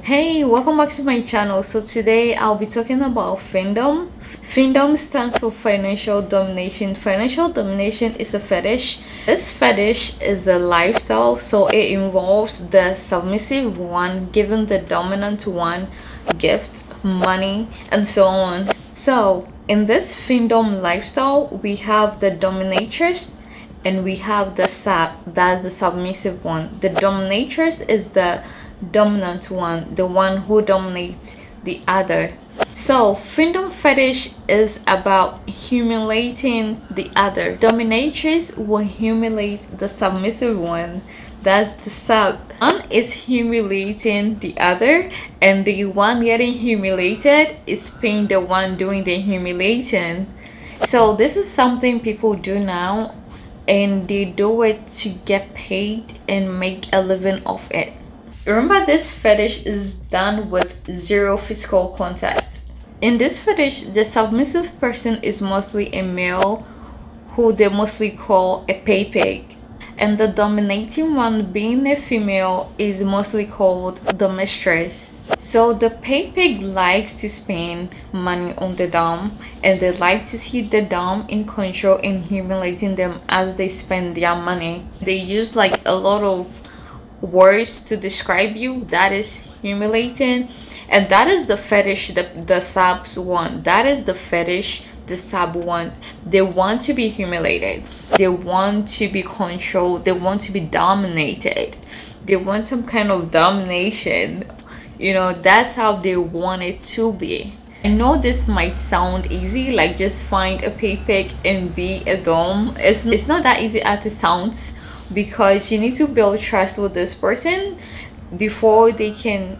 Hey, welcome back to my channel. So today I'll be talking about Findom. Findom stands for financial domination. Financial domination is a fetish. This fetish is a lifestyle, so it involves the submissive one giving the dominant one gifts, money, and so on. So in this Findom lifestyle, we have the dominatrix and we have the that's the submissive one. The dominatrix is the dominant one, the one who dominates the other. So Findom fetish is about humiliating the other. Dominatrix will humiliate the submissive one, that's the sub. One is humiliating the other, and the one getting humiliated is paying the one doing the humiliating. So this is something people do now, and they do it to get paid and make a living off it. Remember, this fetish is done with zero physical contact. In this fetish, the submissive person is mostly a male who they mostly call a pay pig, and the dominating one, being a female, is mostly called the mistress. So the pay pig likes to spend money on the dom, and they like to see the dom in control and humiliating them as they spend their money. They use like a lot of words to describe you. That is humiliating, and that is the fetish the subs want. That is the fetish the sub want. They want to be humiliated, they want to be controlled, they want to be dominated, they want some kind of domination. You know, that's how they want it to be. I know this might sound easy, like just find a pay pig and be a dom. It's not that easy as it sounds, because you need to build trust with this person before they can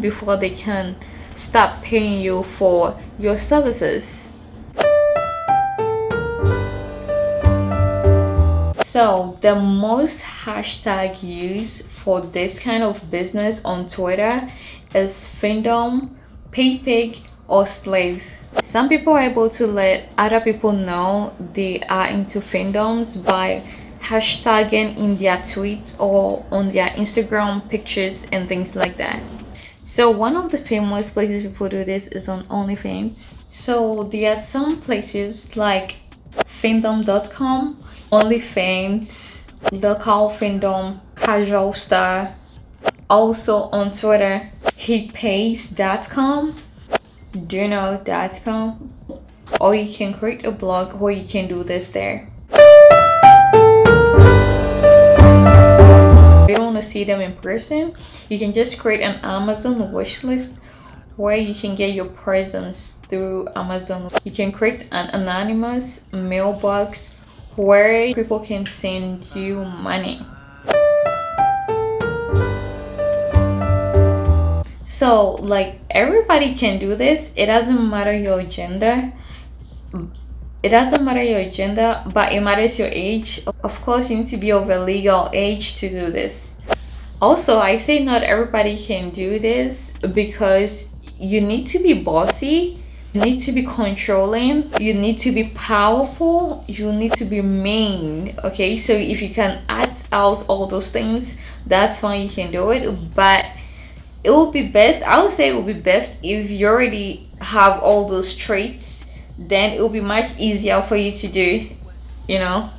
before they can stop paying you for your services. So the most hashtag used for this kind of business on Twitter is Findom, pay pig, or slave. Some people are able to let other people know they are into Findoms by hashtagging in their tweets or on their Instagram pictures and things like that. So one of the famous places people do this is on OnlyFans. So there are some places like Findom.com, OnlyFans, Local Findom, Casual Star. Also on Twitter, hepays.com, .com, or you can create a blog where you can do this there. If you don't want to see them in person, you can just create an Amazon wish list where you can get your presents through Amazon. You can create an anonymous mailbox where people can send you money. So like, everybody can do this. It doesn't matter your gender, but it matters your age. Of course, you need to be of a legal age to do this. Also, I say not everybody can do this because you need to be bossy, you need to be controlling, you need to be powerful, you need to be mean. Okay, so if you can act out all those things, that's fine, you can do it. But it would be best, I would say it would be best if you already have all those traits, then it will be much easier for you to do, you know.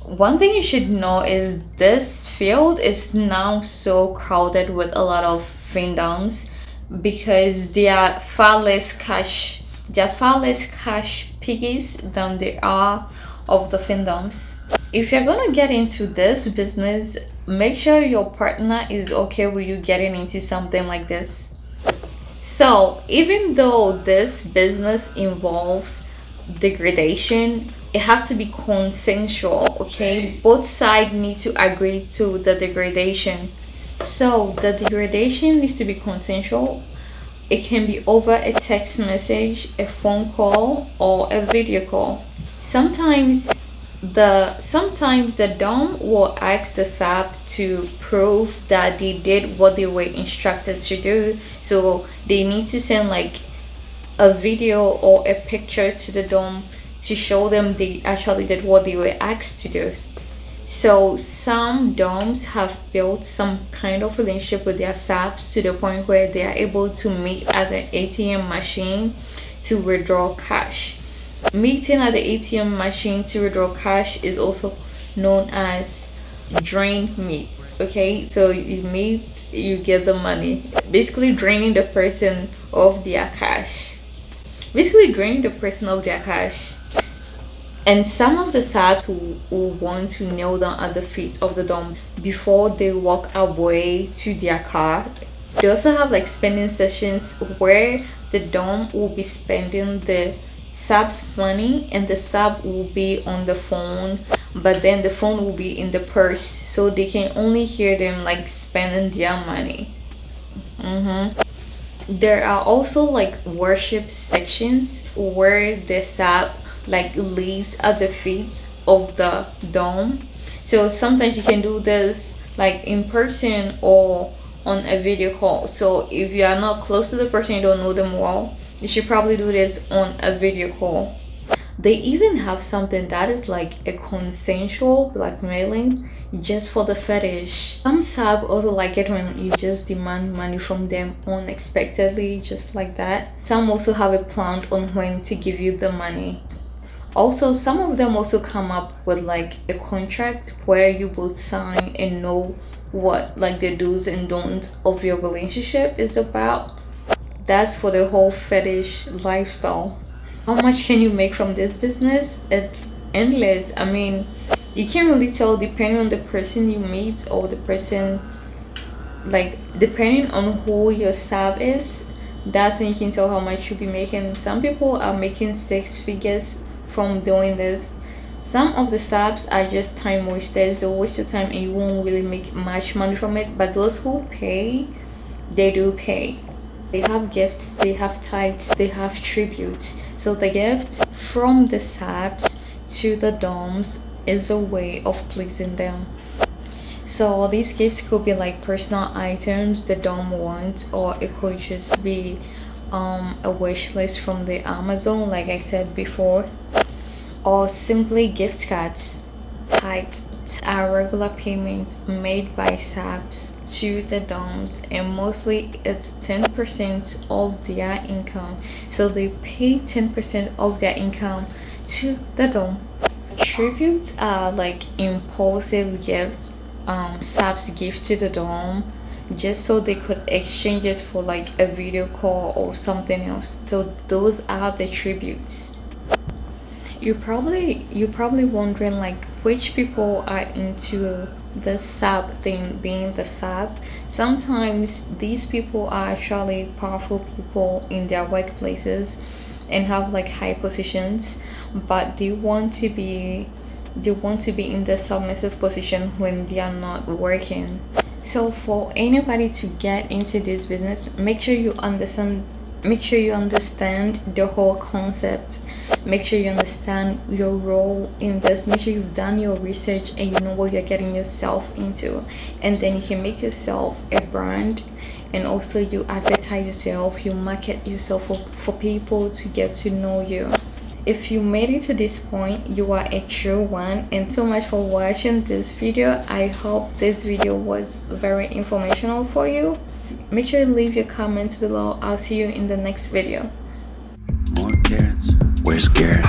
One thing you should know is this field is now so crowded with a lot of Findoms because they are far less cash piggies than they are of the Findoms. If you're gonna get into this business, make sure your partner is okay with you getting into something like this. So even though this business involves degradation, it has to be consensual. Okay, both sides need to agree to the degradation. So the degradation needs to be consensual. It can be over a text message, a phone call, or a video call. Sometimes the dom will ask the sub to prove that they did what they were instructed to do. So they need to send like a video or a picture to the dom to show them they actually did what they were asked to do. So some DOMs have built some kind of relationship with their subs to the point where they are able to meet at the ATM machine to withdraw cash. Meeting at the ATM machine to withdraw cash is also known as drain meet. Okay, so you meet, you get the money, basically draining the person of their cash. And some of the subs will want to kneel down at the feet of the DOM before they walk away to their car. They also have like spending sessions where the DOM will be spending the sub's money and the sub will be on the phone, but then the phone will be in the purse, so they can only hear them like spending their money. There are also like worship sections where the sub like lays at the feet of the DOM. So sometimes you can do this like in person or on a video call. So if you are not close to the person, you don't know them well, you should probably do this on a video call. They even have something that is like a consensual blackmailing just for the fetish. Some sub also like it when you just demand money from them unexpectedly, just like that. Some also have a plan on when to give you the money. Also, some of them also come up with like a contract where you both sign and know what like the do's and don'ts of your relationship is about. That's for the whole fetish lifestyle. How much can you make from this business? It's endless. I mean, you can't really tell depending on the person you meet or the person, like depending on who your sub is. That's when you can tell how much you'll be making. Some people are making 6 figures from doing this. Some of the subs are just time wasters. They'll waste your time and you won't really make much money from it. But those who pay, they do pay. They have gifts, they have tithes, they have tributes. So the gift from the subs to the DOMs is a way of pleasing them. So these gifts could be like personal items the DOM wants, or it could just be a wish list from the Amazon, like I said before, or simply gift cards. Tithes are regular payments made by subs to the DOMs, and mostly it's 10% of their income. So they pay 10% of their income to the DOM. Tributes are like impulsive gifts subs give to the DOM just so they could exchange it for like a video call or something else. So those are the tributes. You're probably wondering like which people are into the sub thing, being the sub. Sometimes these people are actually powerful people in their workplaces and have like high positions, but they want to be in the submissive position when they are not working. So for anybody to get into this business, make sure you understand the whole concept. Make sure you understand your role in this. Make sure you've done your research and you know what you're getting yourself into, and then you can make yourself a brand, and also you advertise yourself, you market yourself for people to get to know you. If you made it to this point, you are a true one. And so much for watching this video. I hope this video was very informational for you. Make sure to leave your comments below. I'll see you in the next video. More carrots. Where's Garrett?